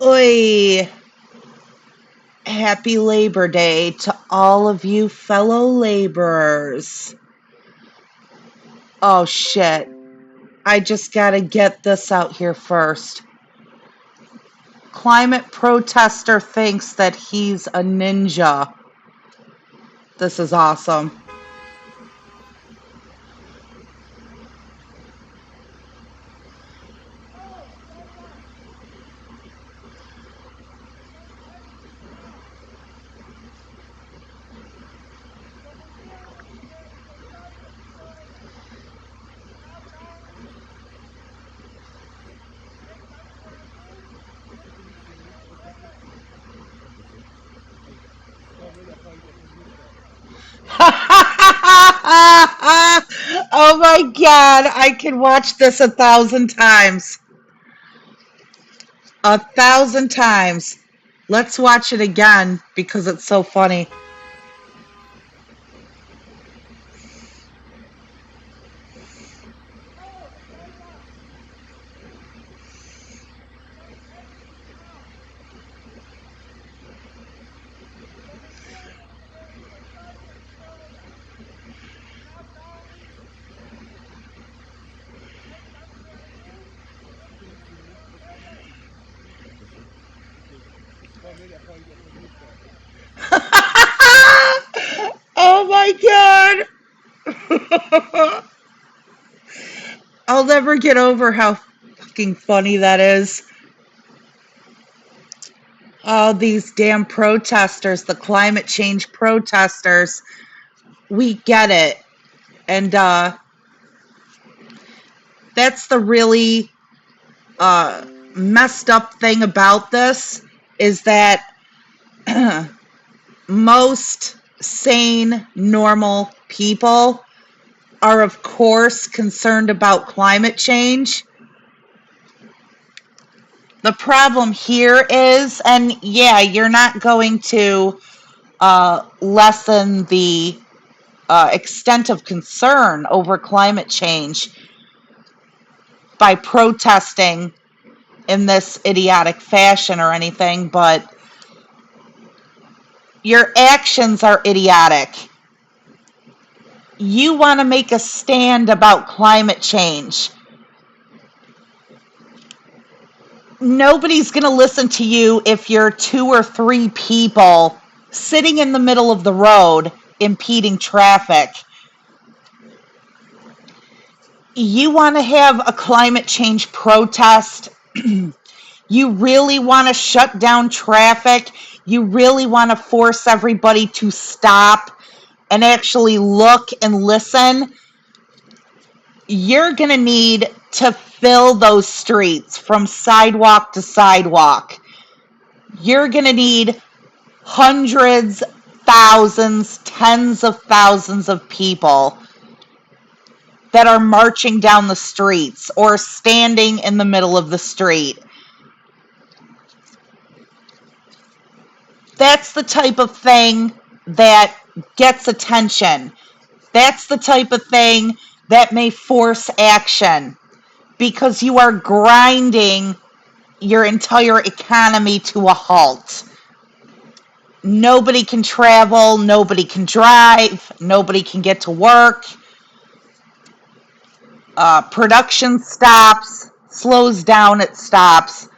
Oi! Happy Labor Day to all of you fellow laborers. Oh shit. I just gotta get this out here first. Climate protester thinks that he's a ninja. This is awesome. Oh my god, I can watch this 1,000 times. 1,000 times. Let's watch it again because it's so funny. Oh my god! I'll never get over how fucking funny that is. Oh, these damn protesters, the climate change protesters. We get it. And that's the really messed up thing about this is that most sane, normal people are, of course, concerned about climate change. The problem here is, and yeah, you're not going to lessen the extent of concern over climate change by protesting in this idiotic fashion or anything, but your actions are idiotic. You want to make a stand about climate change. Nobody's going to listen to you if you're 2 or 3 people sitting in the middle of the road impeding traffic. You want to have a climate change protest. You really want to shut down traffic. You really want to force everybody to stop and actually look and listen. You're going to need to fill those streets from sidewalk to sidewalk. You're going to need hundreds, thousands, tens of thousands of people that are marching down the streets or standing in the middle of the street. That's the type of thing that gets attention. That's the type of thing that may force action because you are grinding your entire economy to a halt. Nobody can travel, nobody can drive, nobody can get to work. Production stops, slows down, it stops.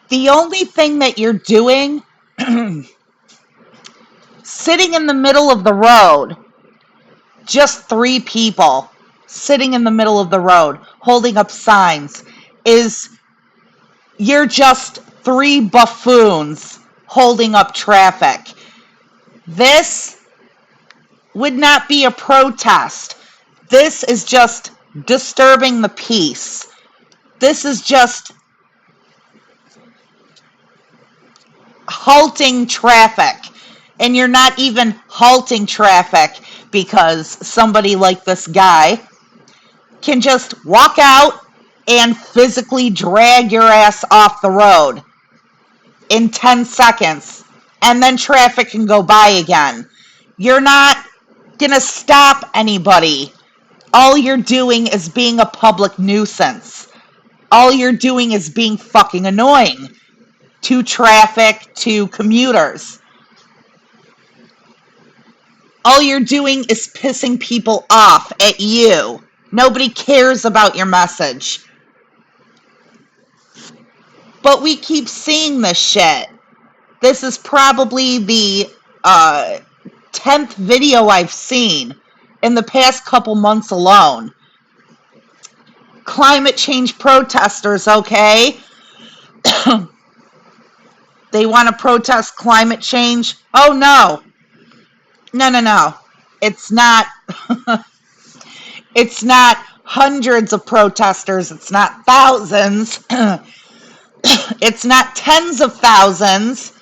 The only thing that you're doing, sitting in the middle of the road, just 3 people sitting in the middle of the road holding up signs, is you're just 3 buffoons holding up traffic. This would not be a protest. This is just disturbing the peace. This is just halting traffic. And you're not even halting traffic because somebody like this guy can just walk out and physically drag your ass off the road in 10 seconds, and then traffic can go by again. You're not going to stop anybody. All you're doing is being a public nuisance. All you're doing is being fucking annoying. to traffic, to commuters. All you're doing is pissing people off at you. Nobody cares about your message. But we keep seeing this shit. This is probably the uh, 10th video I've seen in the past couple months alone. Climate change protesters, okay? They want to protest climate change. Oh, no. No, no, no. It's not. It's not hundreds of protesters. It's not thousands. It's not tens of thousands.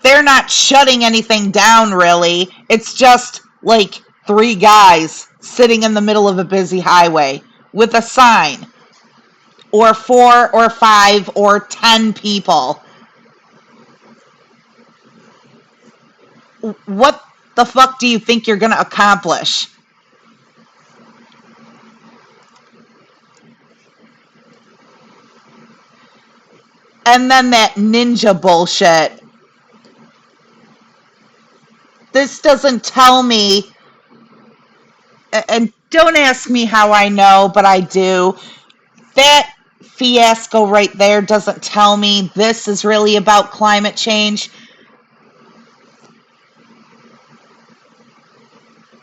They're not shutting anything down, really. It's just like three guys sitting in the middle of a busy highway with a sign, or four or five or 10 people. What the fuck do you think you're going to accomplish? And then that ninja bullshit. This doesn't tell me, and don't ask me how I know, but I do. That fiasco right there doesn't tell me this is really about climate change.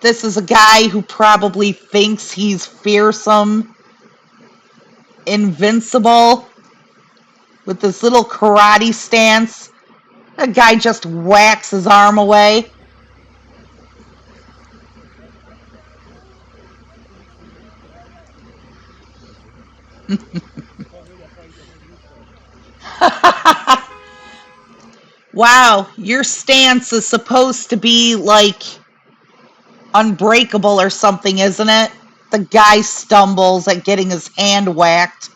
This is a guy who probably thinks he's fearsome, invincible, with this little karate stance. A guy just whacks his arm away. Wow, your stance is supposed to be like unbreakable or something, isn't it? The guy stumbles at getting his hand whacked.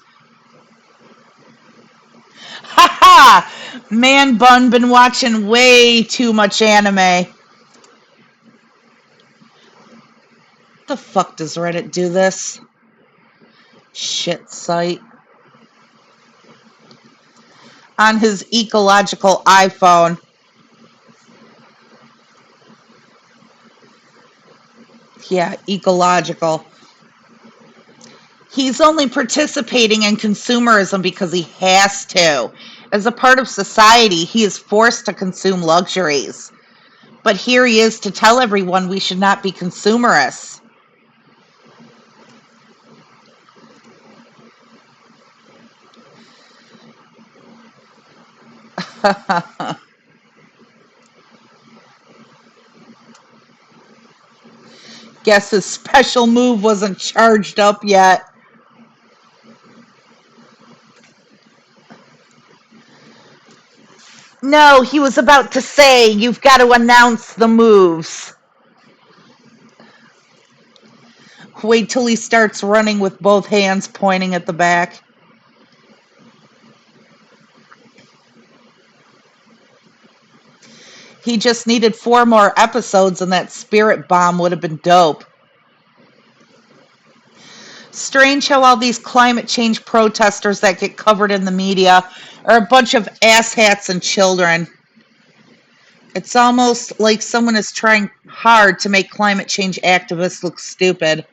Ha ha! Man bun been watching way too much anime. The fuck does Reddit do this? Shit site. On his ecological iPhone. Yeah, ecological. He's only participating in consumerism because he has to. As a part of society, he is forced to consume luxuries. But here he is to tell everyone we should not be consumerists. Guess his special move wasn't charged up yet. No, he was about to say, you've got to announce the moves. Wait till he starts running with both hands pointing at the back. He just needed 4 more episodes and that spirit bomb would have been dope. Strange how all these climate change protesters that get covered in the media are a bunch of asshats and children. It's almost like someone is trying hard to make climate change activists look stupid.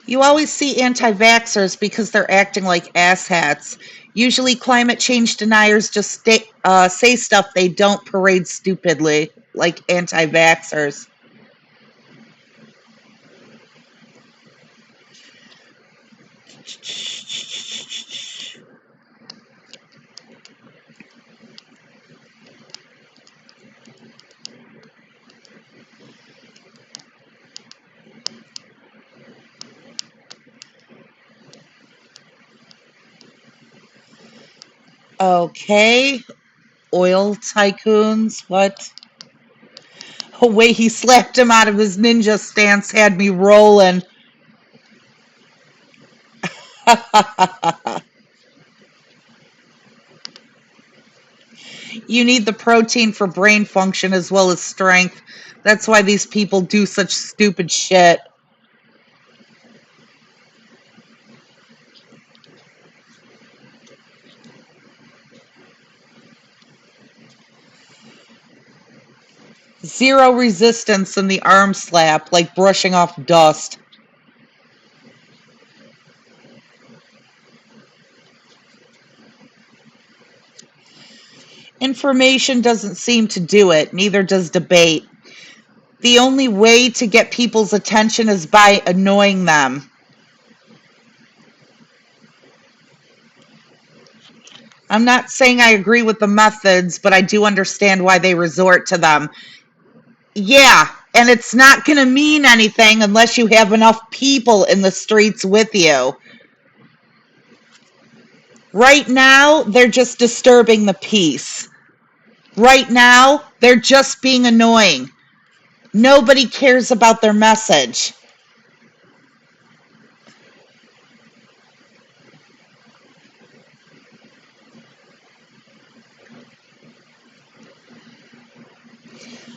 You always see anti-vaxxers because they're acting like asshats. Usually climate change deniers just say stuff they don't parade stupidly, like anti-vaxxers. Okay, oil tycoons, what? The way he slapped him out of his ninja stance had me rolling. You need the protein for brain function as well as strength. That's why these people do such stupid shit. Zero resistance in the arm slap, like brushing off dust. Information doesn't seem to do it, neither does debate. The only way to get people's attention is by annoying them. I'm not saying I agree with the methods, but I do understand why they resort to them. Yeah, and it's not going to mean anything unless you have enough people in the streets with you. Right now, they're just disturbing the peace. Right now, they're just being annoying. Nobody cares about their message.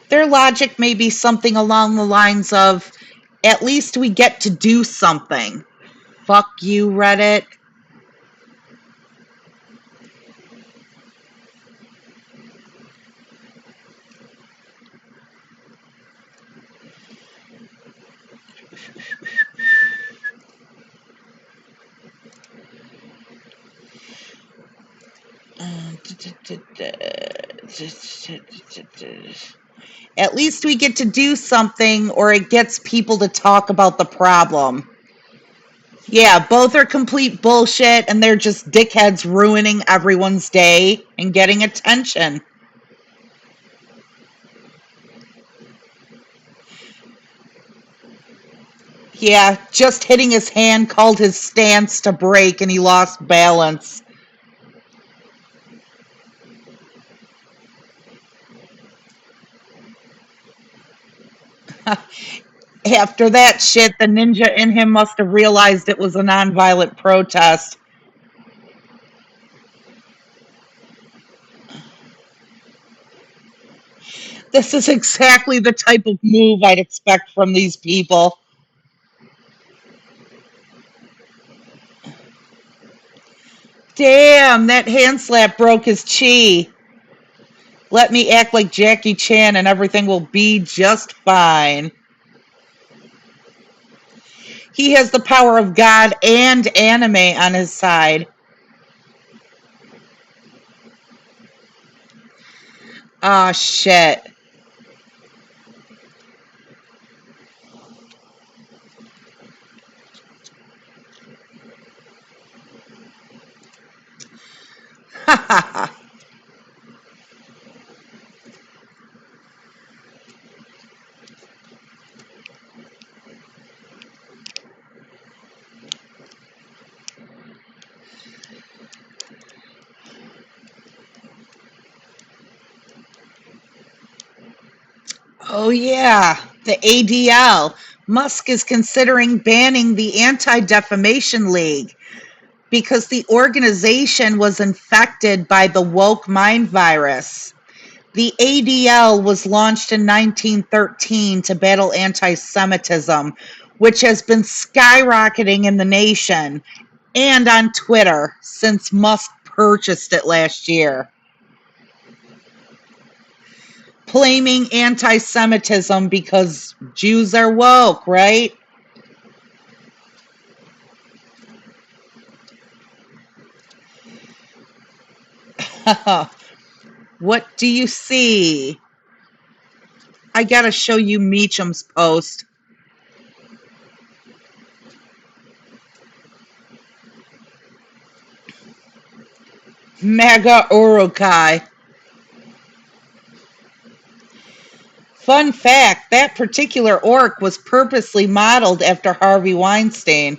Their logic may be something along the lines of, at least we get to do something. Fuck you, Reddit. At least we get to do something, or it gets people to talk about the problem. Yeah, both are complete bullshit, and they're just dickheads ruining everyone's day and getting attention. Yeah, just hitting his hand called his stance to break, and he lost balance. After that shit, the ninja in him must have realized it was a nonviolent protest. This is exactly the type of move I'd expect from these people. Damn, that hand slap broke his chi. Let me act like Jackie Chan and everything will be just fine. He has the power of God and anime on his side. Ah, shit. Oh, yeah, the ADL. Musk is considering banning the Anti Defamation League because the organization was infected by the woke mind virus. The ADL was launched in 1913 to battle anti Semitism, which has been skyrocketing in the nation and on Twitter since Musk purchased it last year. Blaming anti Semitism because Jews are woke, right? What do you see? I gotta show you Meacham's post. MAGA Urukai. Fun fact, that particular orc was purposely modeled after Harvey Weinstein.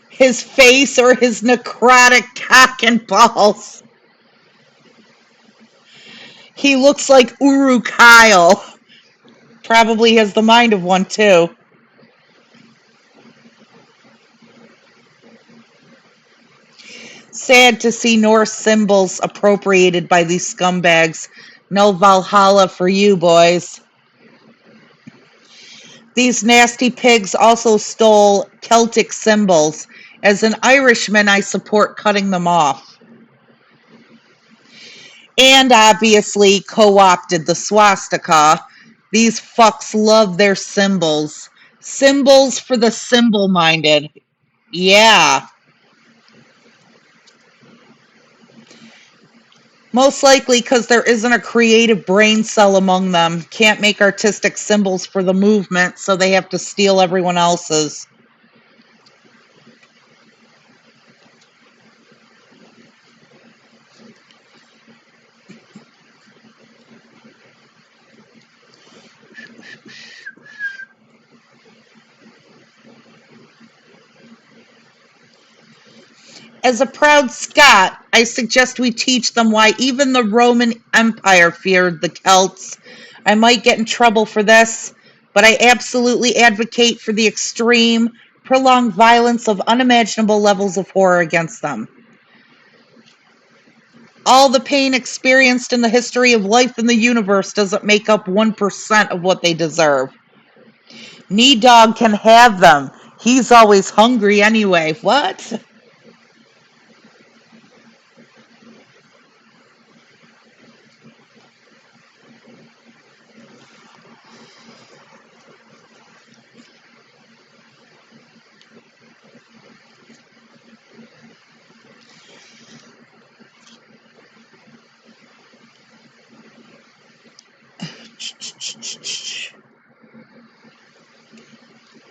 His face or his necrotic cock and balls. He looks like Uru Kyle. Probably has the mind of one too. Sad to see Norse symbols appropriated by these scumbags. No Valhalla for you, boys. These nasty pigs also stole Celtic symbols. As an Irishman, I support cutting them off. And obviously co opted the swastika. These fucks love their symbols. Symbols for the symbol minded. Yeah. Most likely because there isn't a creative brain cell among them. Can't make artistic symbols for the movement, so they have to steal everyone else's. As a proud Scot, I suggest we teach them why even the Roman Empire feared the Celts. I might get in trouble for this, but I absolutely advocate for the extreme, prolonged violence of unimaginable levels of horror against them. All the pain experienced in the history of life in the universe doesn't make up 1% of what they deserve. Knee Dog can have them. He's always hungry anyway. What?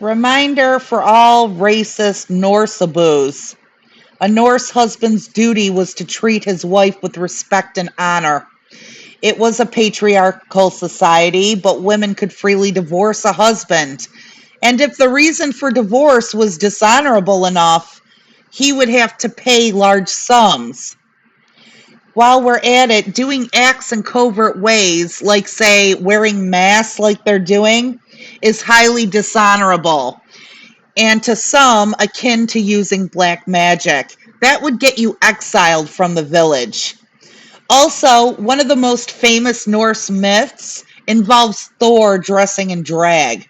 Reminder for all racist Norseaboos. A Norse husband's duty was to treat his wife with respect and honor. It was a patriarchal society, but women could freely divorce a husband. And if the reason for divorce was dishonorable enough, he would have to pay large sums. While we're at it, doing acts in covert ways, like, say, wearing masks like they're doing, is highly dishonorable, and to some, akin to using black magic. That would get you exiled from the village. Also, one of the most famous Norse myths involves Thor dressing in drag.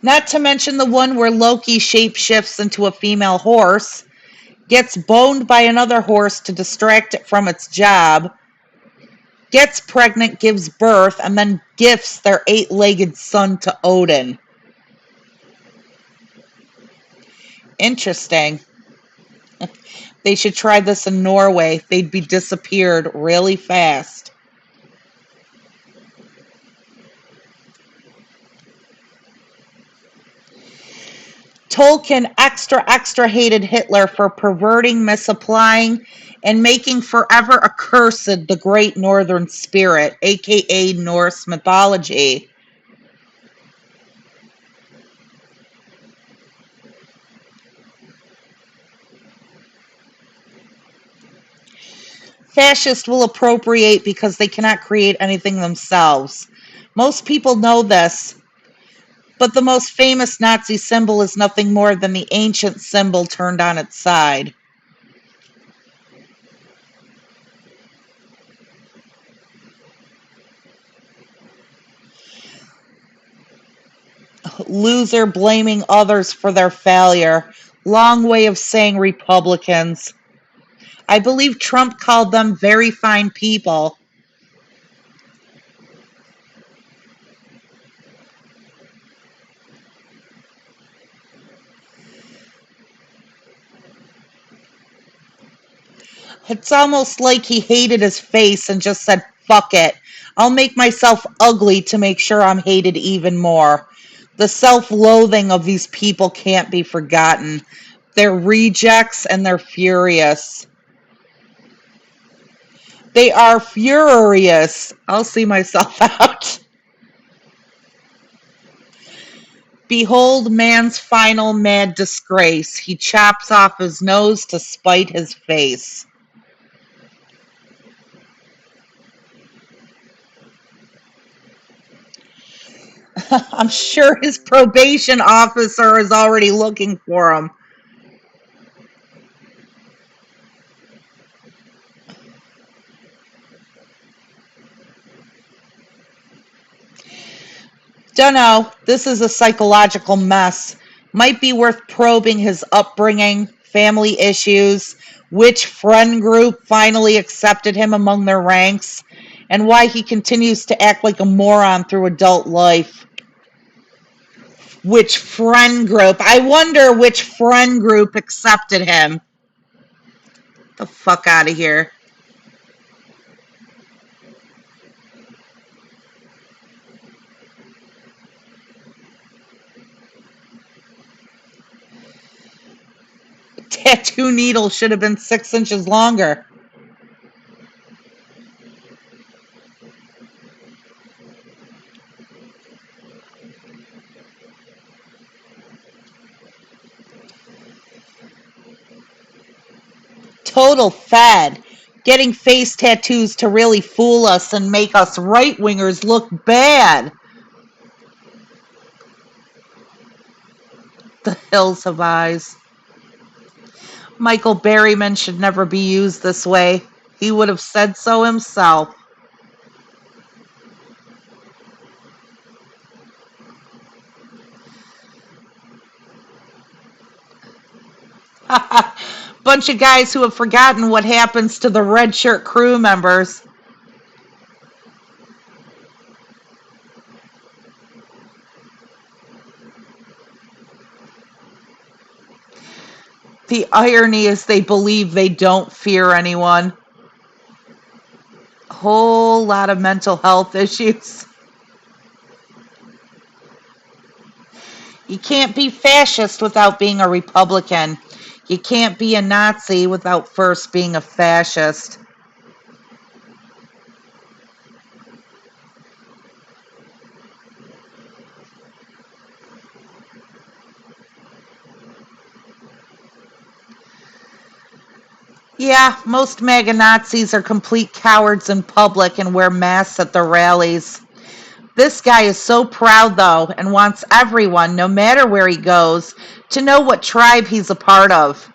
Not to mention the one where Loki shapeshifts into a female horse, gets boned by another horse to distract it from its job, gets pregnant, gives birth, and then gifts their eight-legged son to Odin. Interesting. They should try this in Norway. They'd be disappeared really fast. Tolkien extra hated Hitler for perverting, misapplying, and making forever accursed the great northern spirit, aka Norse mythology. Fascists will appropriate because they cannot create anything themselves. Most people know this, but the most famous Nazi symbol is nothing more than the ancient symbol turned on its side. Loser blaming others for their failure. Long way of saying Republicans. I believe Trump called them very fine people. It's almost like he hated his face and just said, fuck it. I'll make myself ugly to make sure I'm hated even more. The self loathing of these people can't be forgotten. They're rejects and they're furious. They are furious. I'll see myself out. Behold man's final mad disgrace. He chops off his nose to spite his face. I'm sure his probation officer is already looking for him. Dunno, this is a psychological mess. Might be worth probing his upbringing, family issues, which friend group finally accepted him among their ranks, and why he continues to act like a moron through adult life. Which friend group? I wonder which friend group accepted him. The fuck out of here. Tattoo needle should have been 6 inches longer. Total fad. Getting face tattoos to really fool us and make us right wingers look bad. The hills have eyes. Michael Berryman should never be used this way. He would have said so himself. Bunch of guys who have forgotten what happens to the red shirt crew members. The irony is they believe they don't fear anyone. Whole lot of mental health issues. You can't be fascist without being a Republican. You can't be a Nazi without first being a fascist. Yeah, most MAGA Nazis are complete cowards in public and wear masks at their rallies. This guy is so proud, though, and wants everyone, no matter where he goes, to know what tribe he's a part of.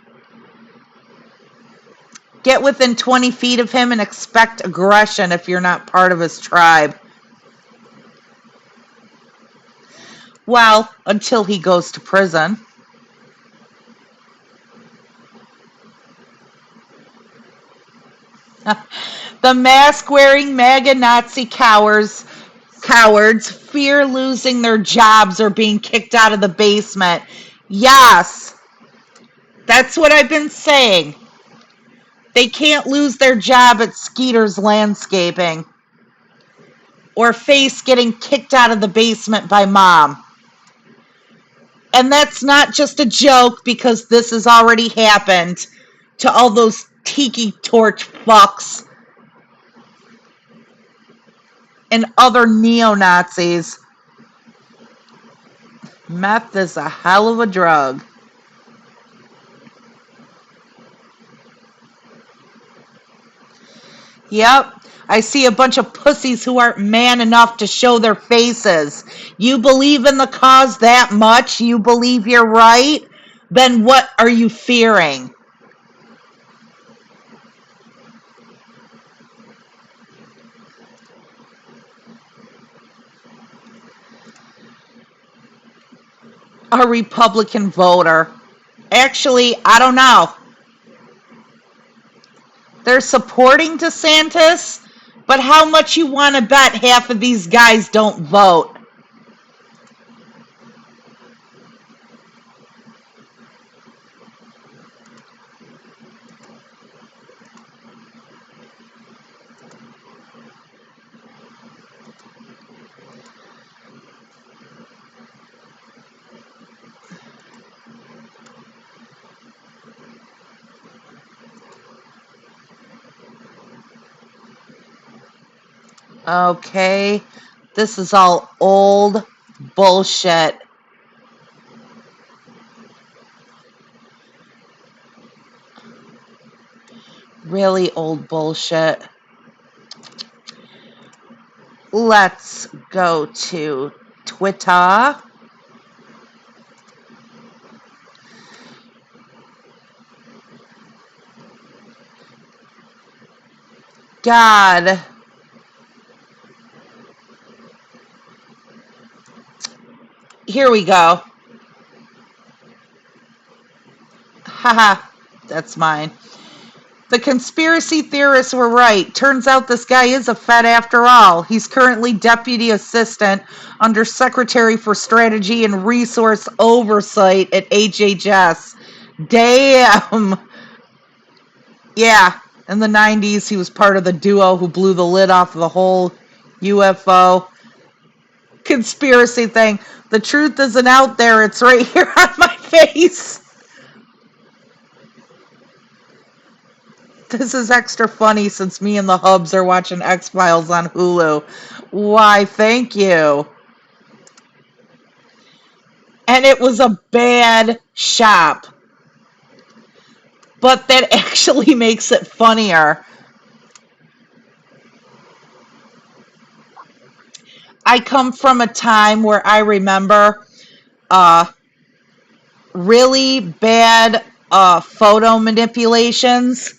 Get within 20 feet of him and expect aggression if you're not part of his tribe. Well, until he goes to prison. The mask-wearing MAGA Nazi cowards fear losing their jobs or being kicked out of the basement. Yes, that's what I've been saying. They can't lose their job at Skeeter's Landscaping or face getting kicked out of the basement by mom. And that's not just a joke because this has already happened to all those tiki torch fucks and other neo-Nazis. Meth is a hell of a drug. Yep. I see a bunch of pussies who aren't man enough to show their faces. You believe in the cause that much? You believe you're right? Then what are you fearing? A Republican voter. Actually, I don't know. They're supporting DeSantis, but how much you want to bet half of these guys don't vote? Okay, this is all old bullshit. Really old bullshit. Let's go to Twitter. God. Here we go. Haha, that's mine. The conspiracy theorists were right. Turns out this guy is a Fed after all. He's currently Deputy Assistant under Secretary for Strategy and Resource Oversight at HHS. Damn. Yeah, in the 90s, he was part of the duo who blew the lid off the whole UFO conspiracy thing. The truth isn't out there, it's right here on my face. This is extra funny since me and the Hubs are watching X Files on Hulu. Why, thank you. And it was a bad shop, but that actually makes it funnier. I come from a time where I remember uh, really bad photo manipulations.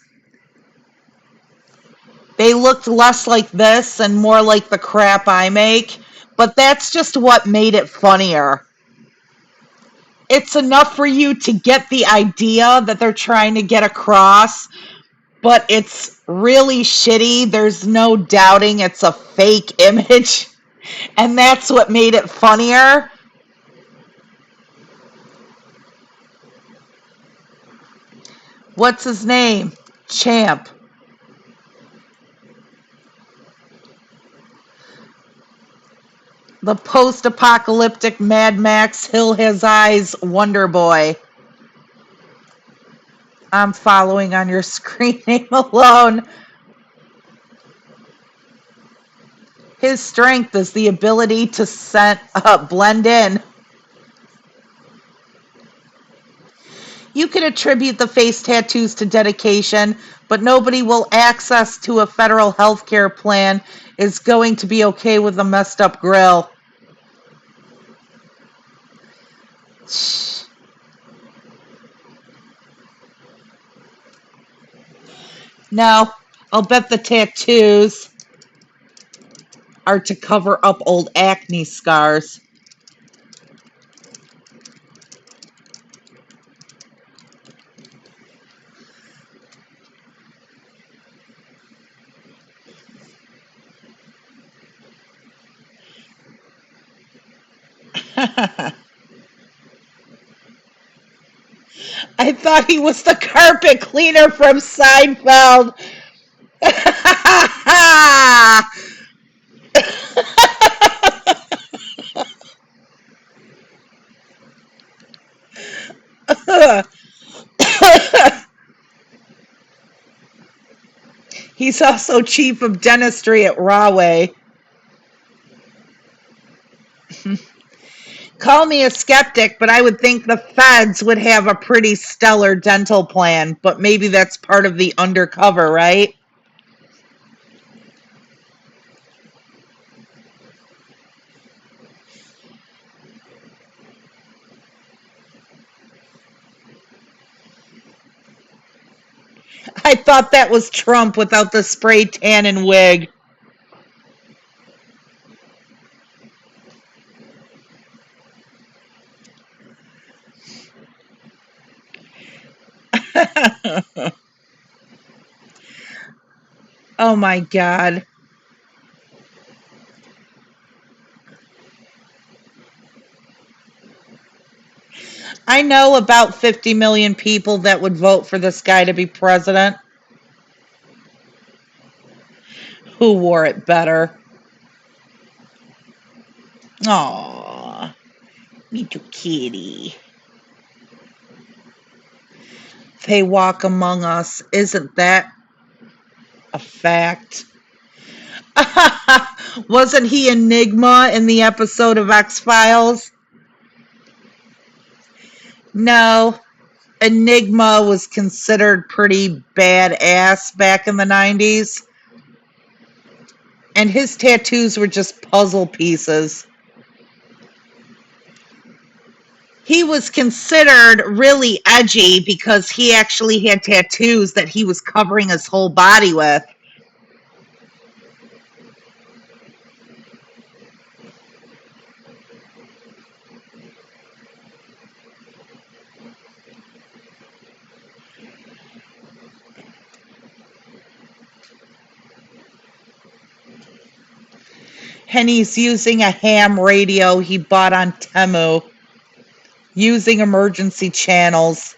They looked less like this and more like the crap I make, but that's just what made it funnier. It's enough for you to get the idea that they're trying to get across, but it's really shitty. There's no doubting it's a fake image, and that's what made it funnier. What's his name? Champ. The post apocalyptic Mad Max Hill Has Eyes Wonder Boy. I'm following on your screen name alone. His strength is the ability to blend in. You can attribute the face tattoos to dedication, but nobody will access to a federal health care plan is going to be okay with a messed up grill. No, I'll bet the tattoos are to cover up old acne scars. I thought he was the carpet cleaner from Seinfeld. He's also chief of dentistry at Rahway. Call me a skeptic, but I would think the feds would have a pretty stellar dental plan, but maybe that's part of the undercover, right? I thought that was Trump without the spray tan and wig. Oh my God. I know about 50 million people that would vote for this guy to be president. Who wore it better? Aw, me too, kitty. They walk among us. Isn't that a fact? Wasn't he Enigma in the episode of X Files? No, Enigma was considered pretty badass back in the 90s, and his tattoos were just puzzle pieces. He was considered really edgy because he actually had tattoos that he was covering his whole body with. And he's using a ham radio he bought on Temu, using emergency channels.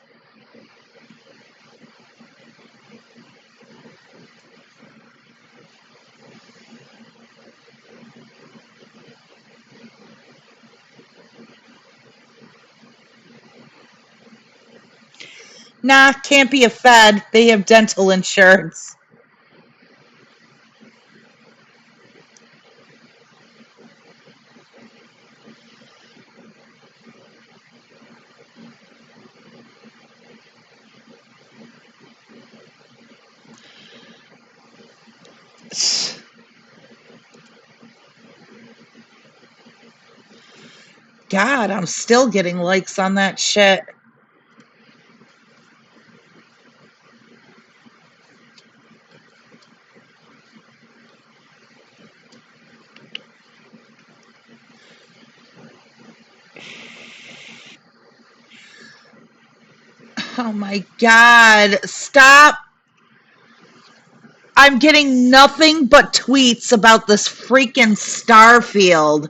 Nah, can't be a Fed. They have dental insurance. God, I'm still getting likes on that shit. Oh my God, stop. I'm getting nothing but tweets about this freaking Starfield.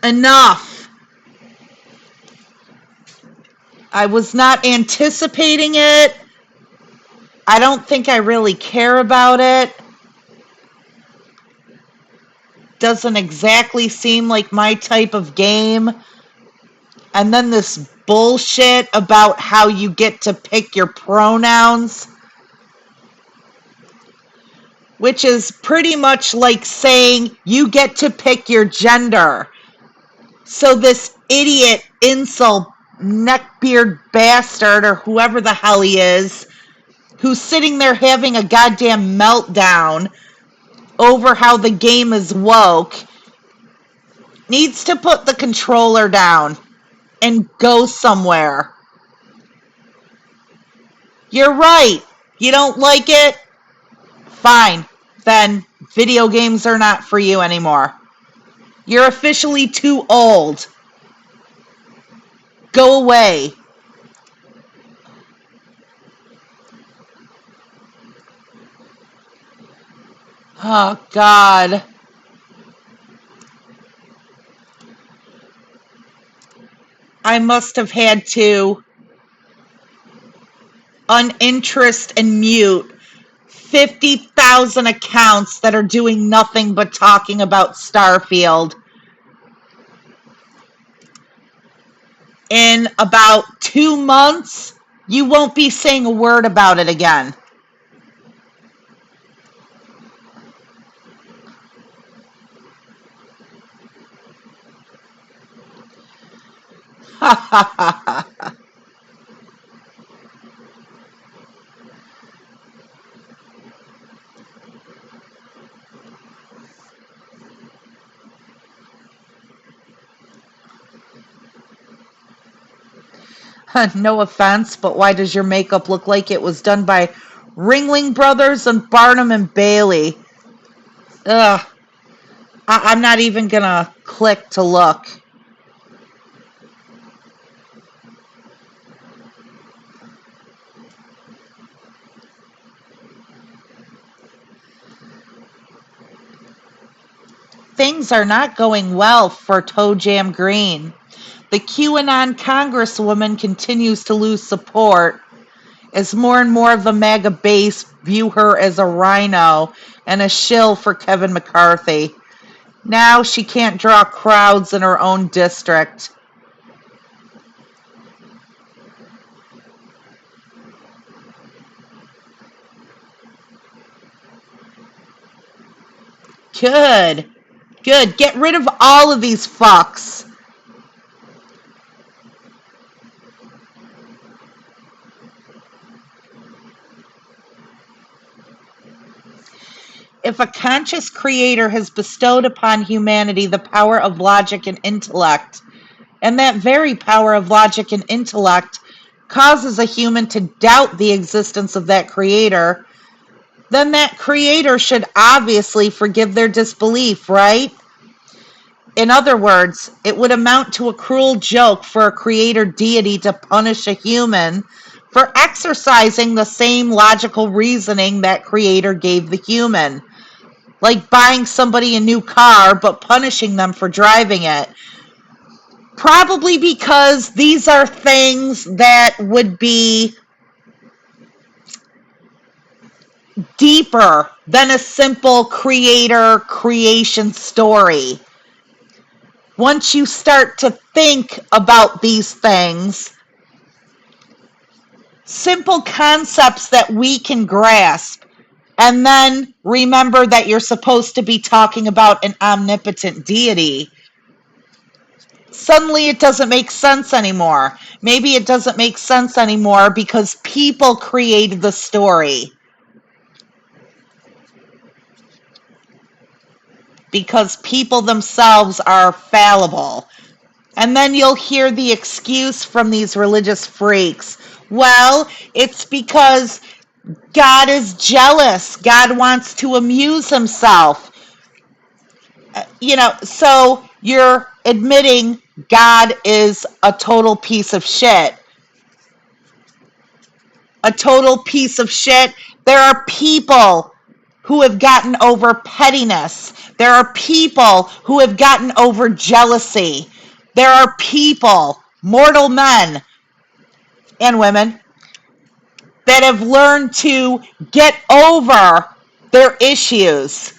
Enough. I was not anticipating it. I don't think I really care about it. Doesn't exactly seem like my type of game. And then this bullshit about how you get to pick your pronouns, which is pretty much like saying you get to pick your gender. So this idiot insult neckbeard bastard or whoever the hell he is, who's sitting there having a goddamn meltdown over how the game is woke, needs to put the controller down and go somewhere. You're right. You don't like it? Fine. Then video games are not for you anymore. You're officially too old. Go away. Oh, God. I must have had to uninterest and mute 50,000 accounts that are doing nothing but talking about Starfield. In about 2 months, you won't be saying a word about it again. No offense, but why does your makeup look like it was done by Ringling Brothers and Barnum and Bailey? Ugh. I'm not even gonna click to look. Things are not going well for Toe Jam Green. The QAnon congresswoman continues to lose support as more and more of the MAGA base view her as a rhino and a shill for Kevin McCarthy. Now she can't draw crowds in her own district. Good. Good. Get rid of all of these fucks. If a conscious creator has bestowed upon humanity the power of logic and intellect, and that very power of logic and intellect causes a human to doubt the existence of that creator, then that creator should obviously forgive their disbelief, right? In other words, it would amount to a cruel joke for a creator deity to punish a human for exercising the same logical reasoning that creator gave the human. like buying somebody a new car but punishing them for driving it. Probably because these are things that would be deeper than a simple creator creation story. Once you start to think about these things, simple concepts that we can grasp, and then remember that you're supposed to be talking about an omnipotent deity, suddenly it doesn't make sense anymore. Maybe it doesn't make sense anymore because people created the story. Because people themselves are fallible. And then you'll hear the excuse from these religious freaks. Well, it's because God is jealous. God wants to amuse himself. So you're admitting God is a total piece of shit. A total piece of shit. There are people who have gotten over pettiness. There are people who have gotten over jealousy. There are people, mortal men and women, that have learned to get over their issues.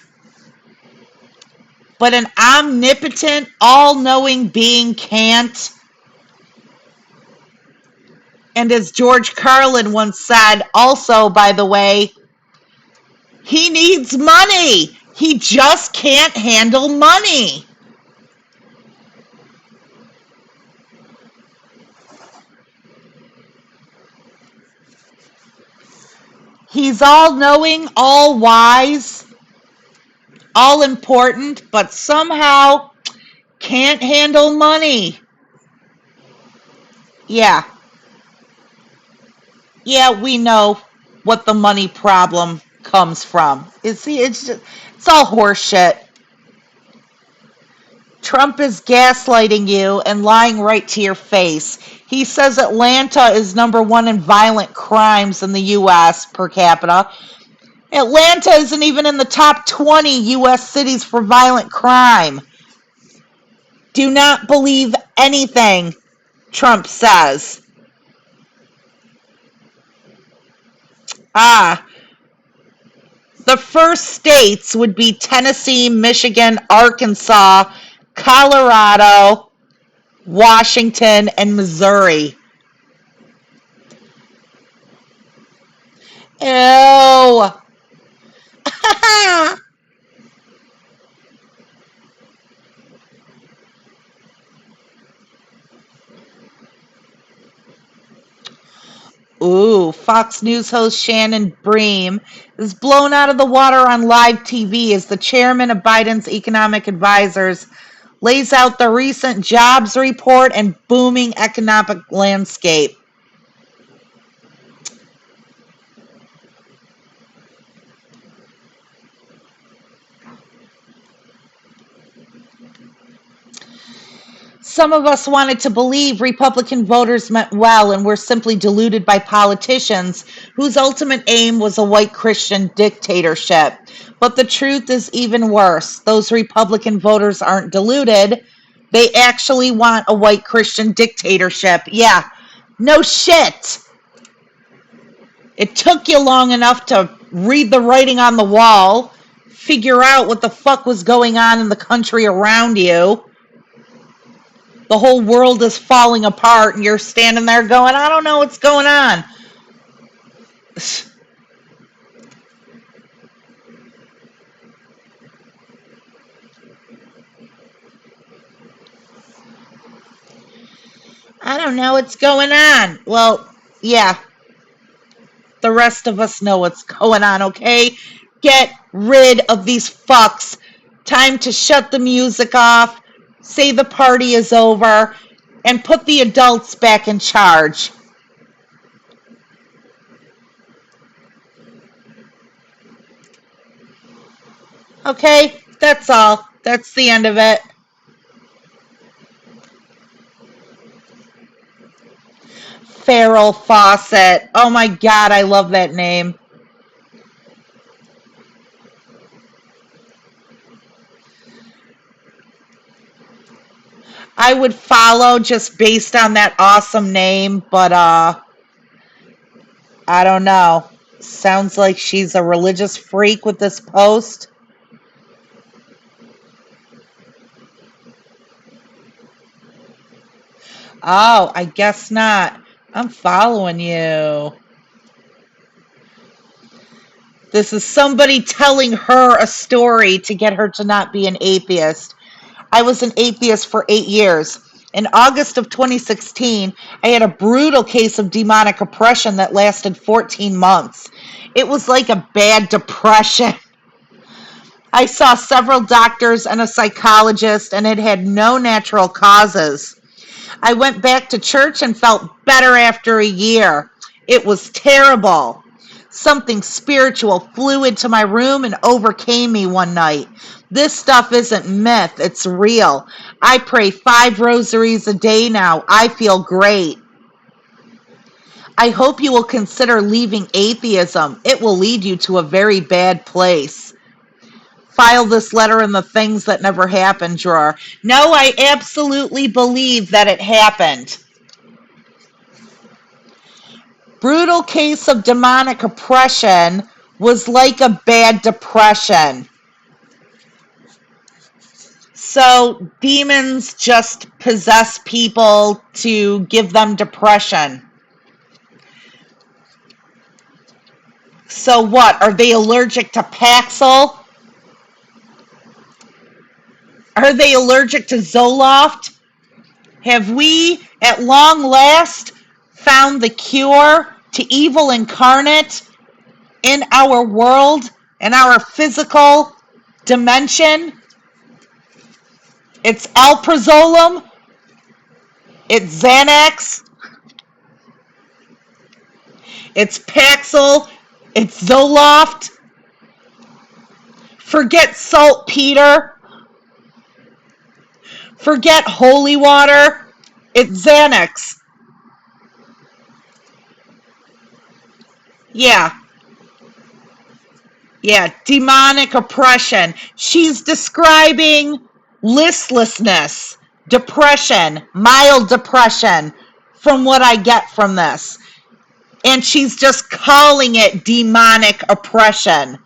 But an omnipotent, all-knowing being can't. And as George Carlin once said, also, by the way, he needs money. He just can't handle money. He's all-knowing, all-wise, all-important, but somehow can't handle money. Yeah. Yeah, we know what the money problem comes from. It's all horseshit. Trump is gaslighting you and lying right to your face. He says Atlanta is number one in violent crimes in the U.S. per capita. Atlanta isn't even in the top 20 U.S. cities for violent crime. Do not believe anything Trump says. Ah, the first states would be Tennessee, Michigan, Arkansas, Colorado, Washington, and Missouri. Ew. Ooh, Fox News host Shannon Bream is blown out of the water on live TV as the chairman of Biden's economic advisors lays out the recent jobs report and booming economic landscape. Some of us wanted to believe Republican voters meant well and were simply deluded by politicians whose ultimate aim was a white Christian dictatorship. But the truth is even worse. Those Republican voters aren't deluded. They actually want a white Christian dictatorship. Yeah, no shit. It took you long enough to read the writing on the wall, figure out what the fuck was going on in the country around you. The whole world is falling apart and you're standing there going, I don't know what's going on. I don't know what's going on. Well, yeah, the rest of us know what's going on, okay? Get rid of these fucks. Time to shut the music off, say the party is over, and put the adults back in charge. Okay, that's all. That's the end of it. Farrell Fawcett. Oh my god, I love that name. I would follow just based on that awesome name, but I don't know. Sounds like she's a religious freak with this post. Oh, I guess not. I'm following you. This is somebody telling her a story to get her to not be an atheist. I was an atheist for 8 years. In August of 2016, I had a brutal case of demonic oppression that lasted 14 months. It was like a bad depression. I saw several doctors and a psychologist, and it had no natural causes. I went back to church and felt better after a year. It was terrible. Something spiritual flew into my room and overcame me one night. This stuff isn't myth, it's real. I pray 5 rosaries a day now. I feel great. I hope you will consider leaving atheism. It will lead you to a very bad place. File this letter in the things that never happened drawer. No, I absolutely believe that it happened. Brutal case of demonic oppression was like a bad depression. So demons just possess people to give them depression. So what? Are they allergic to Paxil? Are they allergic to Zoloft? Have we, at long last, found the cure to evil incarnate in our world, in our physical dimension? It's alprazolam, it's Xanax, it's Paxil, it's Zoloft. Forget saltpeter. Forget holy water. It's Xanax. Yeah. Yeah, demonic oppression. She's describing listlessness, depression, mild depression, from what I get from this. And she's just calling it demonic oppression.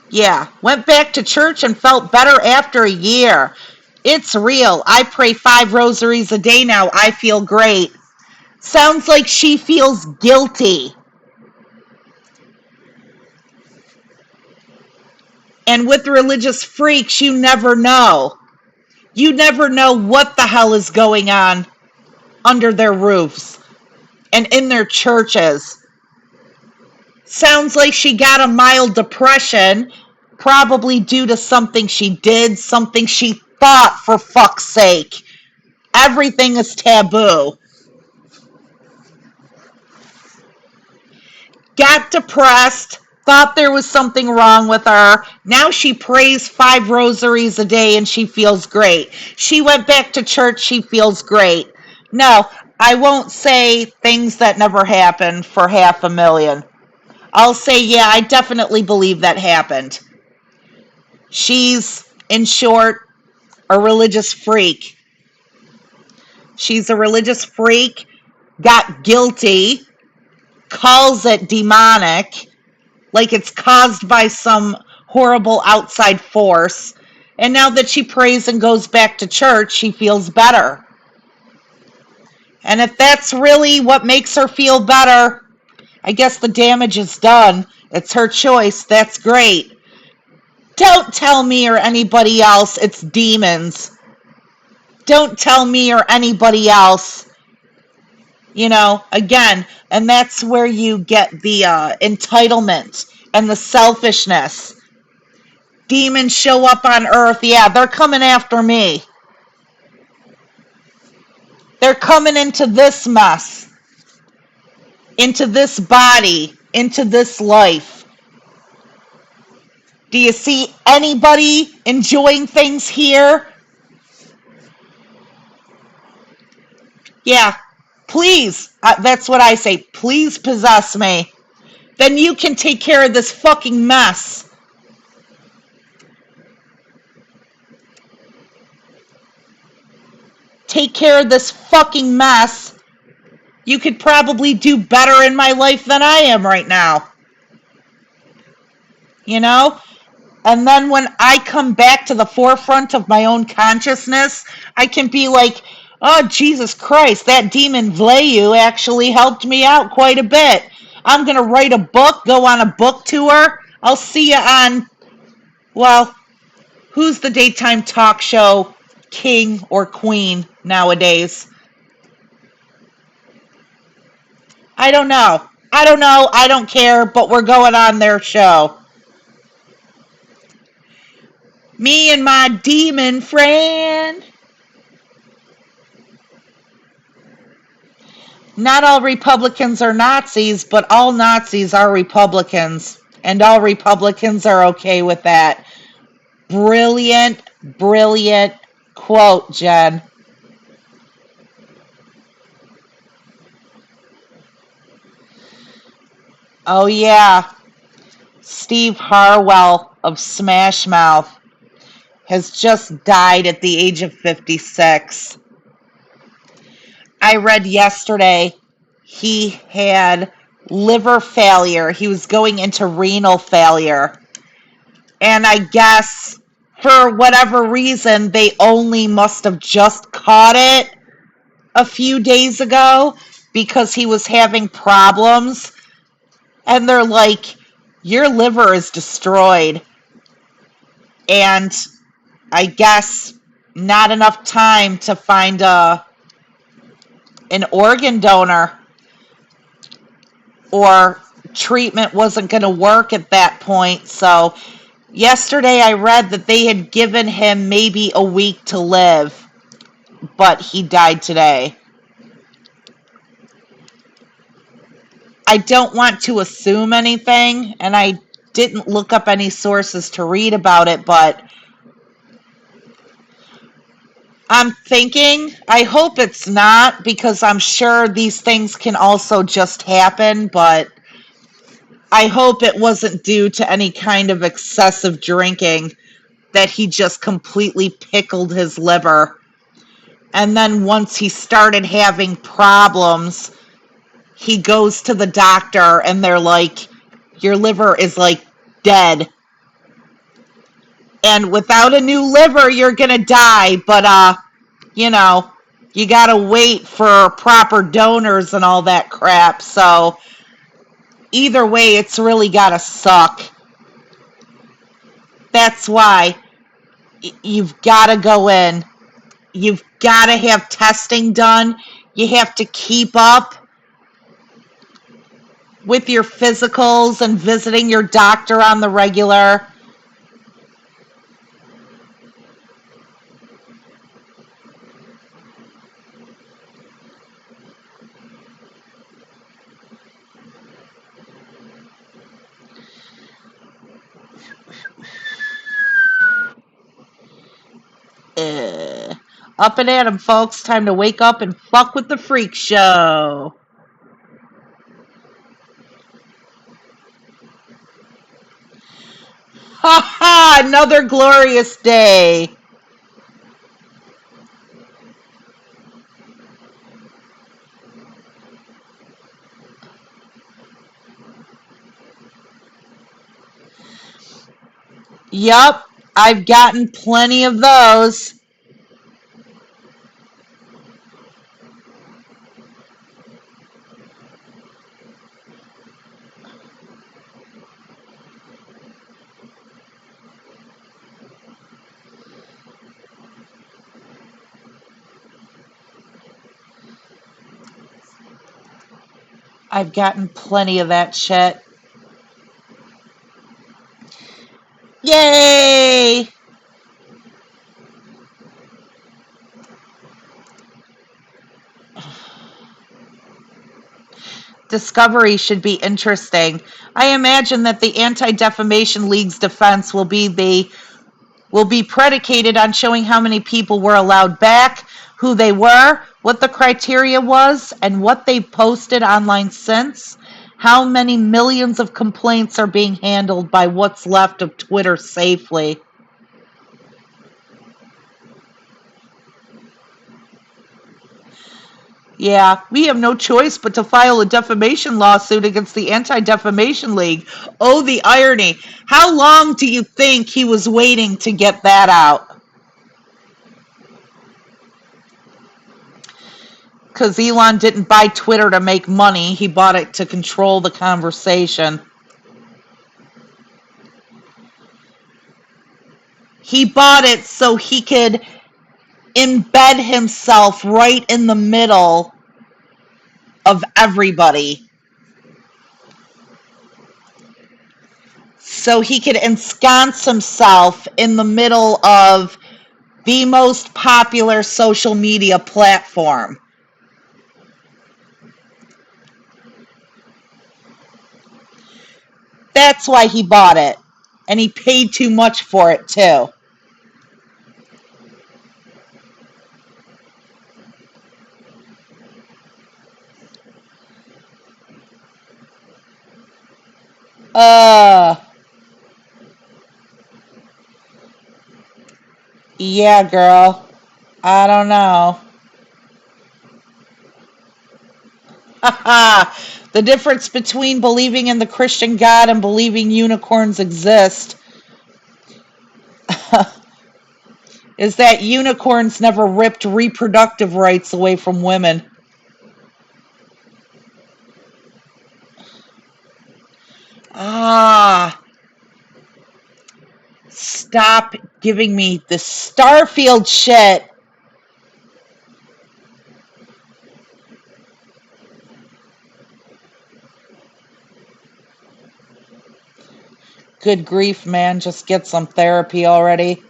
Yeah, went back to church and felt better after a year. It's real. I pray 5 rosaries a day now. I feel great. Sounds like she feels guilty. And with religious freaks, you never know. You never know what the hell is going on under their roofs and in their churches. Sounds like she got a mild depression, probably due to something she did, something she thought, for fuck's sake. Everything is taboo. Got depressed, thought there was something wrong with her. Now she prays 5 rosaries a day and she feels great. She went back to church, she feels great. No, I won't say things that never happened for 500,000. I'll say, yeah, I definitely believe that happened. She's, in short, a religious freak. She's a religious freak, got guilty, calls it demonic, like it's caused by some horrible outside force. And now that she prays and goes back to church, she feels better. And if that's really what makes her feel better, I guess the damage is done. It's her choice. That's great. Don't tell me or anybody else it's demons. Don't tell me or anybody else. Again, and that's where you get the entitlement and the selfishness. Demons show up on earth. Yeah, they're coming after me. They're coming into this mess, into this body, into this life. Do you see anybody enjoying things here? Yeah, please. That's what I say. Please possess me. Then you can take care of this fucking mess. take care of this fucking mess, you could probably do better in my life than I am right now. You know? And then when I come back to the forefront of my own consciousness, I can be like, oh, Jesus Christ, that demon Vlayu actually helped me out quite a bit. I'm going to write a book, go on a book tour. I'll see you on, well, who's the daytime talk show king or queen nowadays? I don't know. I don't know. I don't care, but we're going on their show. Me and my demon friend. Not all Republicans are Nazis, but all Nazis are Republicans. And all Republicans are okay with that. Brilliant, brilliant quote, Jen. Oh, yeah. Steve Harwell of Smash Mouth has just died at the age of 56. I read yesterday he had liver failure. He was going into renal failure. And I guess for whatever reason, they only must have just caught it a few days ago because he was having problems. And they're like, your liver is destroyed. And I guess not enough time to find an organ donor, or treatment wasn't going to work at that point. So yesterday I read that they had given him maybe a week to live, but he died today. I don't want to assume anything, and I didn't look up any sources to read about it, but I'm thinking, I hope it's not, because I'm sure these things can also just happen, but I hope it wasn't due to any kind of excessive drinking, that he just completely pickled his liver. And then once he started having problems, he goes to the doctor and they're like, your liver is like dead. And without a new liver, you're going to die. But, you know, you got to wait for proper donors and all that crap. So either way, it's really got to suck. That's why you've got to go in. You've got to have testing done. You have to keep up with your physicals and visiting your doctor on the regular. Uh, Up and at 'em, folks. Time to wake up and fuck with the freak show. Ha ha! Another glorious day. Yup, I've gotten plenty of those. I've gotten plenty of that shit. Yay! Discovery should be interesting. I imagine that the Anti-Defamation League's defense will be predicated on showing how many people were allowed back, who they were, what the criteria was, and what they've posted online since. How many millions of complaints are being handled by what's left of Twitter safely. Yeah, we have no choice but to file a defamation lawsuit against the Anti Defamation League. Oh, the irony. How long do you think he was waiting to get that out? Because Elon didn't buy Twitter to make money, he bought it to control the conversation. He bought it so he could embed himself right in the middle of everybody. So he could ensconce himself in the middle of the most popular social media platform. That's why he bought it. And he paid too much for it, too. Uh, yeah, girl. I don't know. The difference between believing in the Christian God and believing unicorns exist is that unicorns never ripped reproductive rights away from women. Ah, stop giving me the Starfield shit. Good grief, man. Just get some therapy already.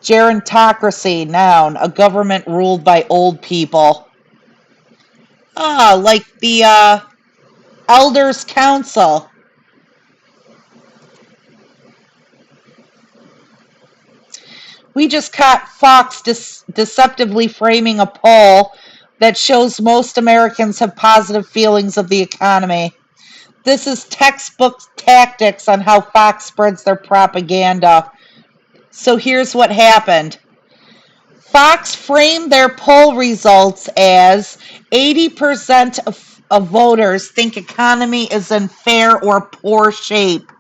Gerontocracy, noun, a government ruled by old people. Ah, like the Elders Council. We just caught Fox deceptively framing a poll that shows most Americans have positive feelings of the economy. This is textbook tactics on how Fox spreads their propaganda. So here's what happened. Fox framed their poll results as 80% of voters think economy is in fair or poor shape.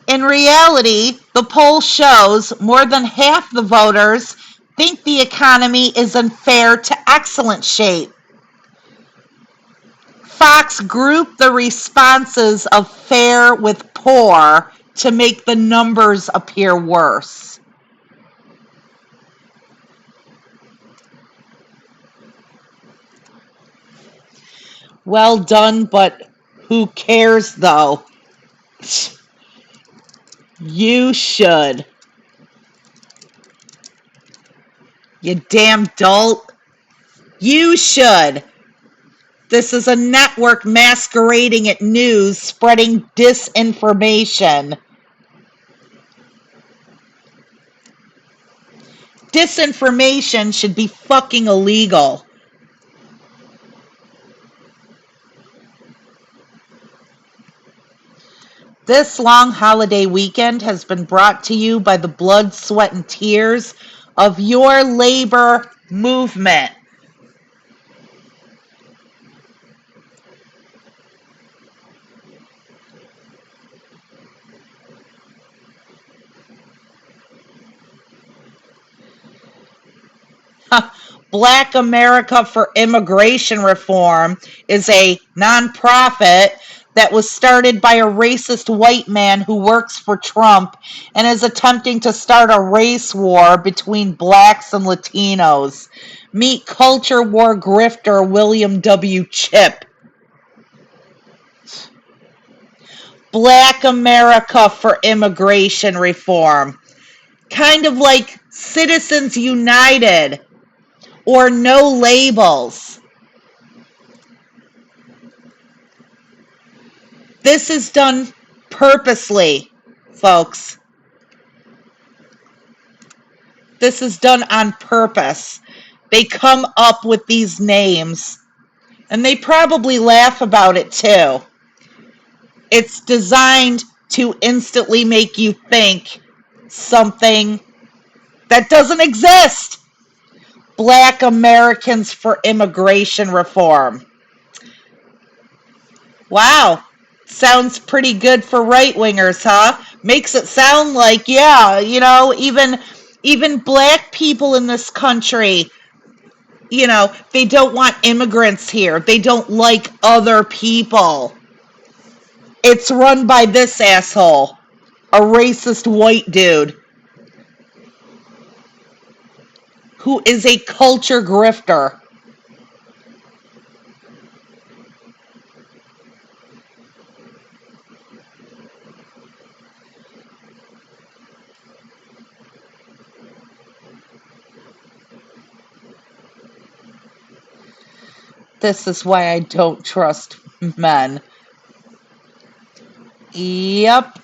In reality, the poll shows more than half the voters think the economy is in fair to excellent shape. Fox grouped the responses of fair with poor to make the numbers appear worse. Well done, but who cares though? You should. You damn dolt. You should. This is a network masquerading at news, spreading disinformation. Disinformation should be fucking illegal. This long holiday weekend has been brought to you by the blood, sweat, and tears of your labor movement. Black America for Immigration Reform is a nonprofit that was started by a racist white man who works for Trump and is attempting to start a race war between blacks and Latinos. Meet culture war grifter William W. Chip. Black America for Immigration Reform. Kind of like Citizens United or No Labels. This is done purposely, folks. This is done on purpose. They come up with these names, and they probably laugh about it too. It's designed to instantly make you think something that doesn't exist. Black Americans for immigration reform. Wow. Sounds pretty good for right wingers, huh? Makes it sound like, yeah, even black people in this country, they don't want immigrants here. They don't like other people. It's run by this asshole, a racist white dude who is a culture grifter. This is why I don't trust men. Yep.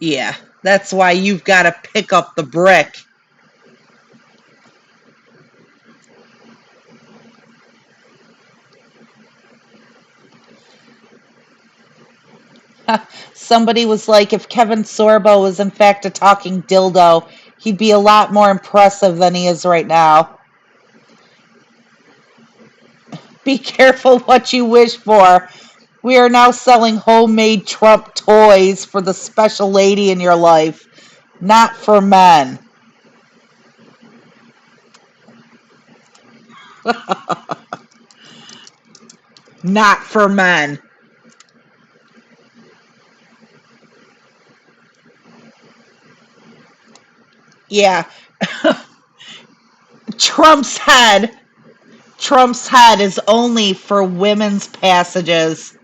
Yeah, that's why you've got to pick up the brick. Somebody was like, if Kevin Sorbo was in fact a talking dildo, he'd be a lot more impressive than he is right now. Be careful what you wish for. We are now selling homemade Trump toys for the special lady in your life, not for men. Not for men. Yeah. Trump's head. Trump's head is only for women's passages.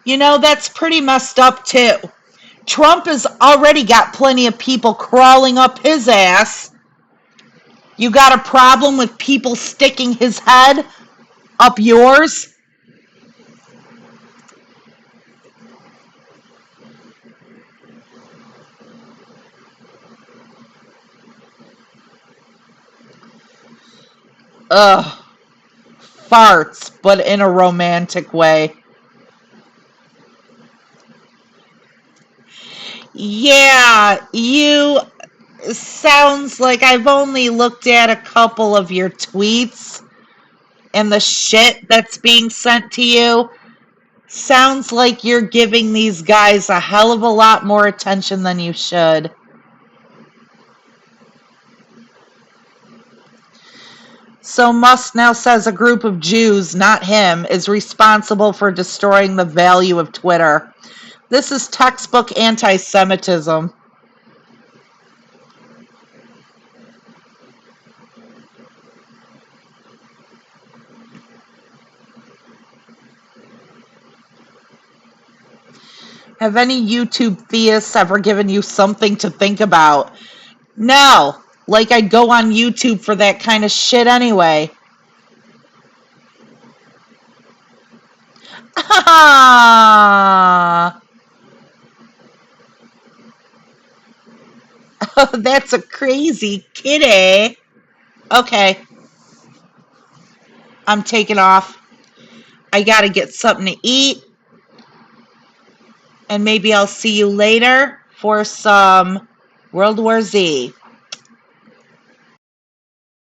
That's pretty messed up too. Trump has already got plenty of people crawling up his ass. You got a problem with people sticking his head up yours? Ugh. Farts, but in a romantic way. Yeah, you sounds like I've only looked at a couple of your tweets and the shit that's being sent to you. Sounds like you're giving these guys a hell of a lot more attention than you should. So Musk now says a group of Jews, not him, is responsible for destroying the value of Twitter. This is textbook anti Semitism. Have any YouTube theists ever given you something to think about? No. Like I'd go on YouTube for that kind of shit anyway. Ah, that's a crazy kitty. Okay, I'm taking off. I gotta get something to eat, and maybe I'll see you later for some World War Z.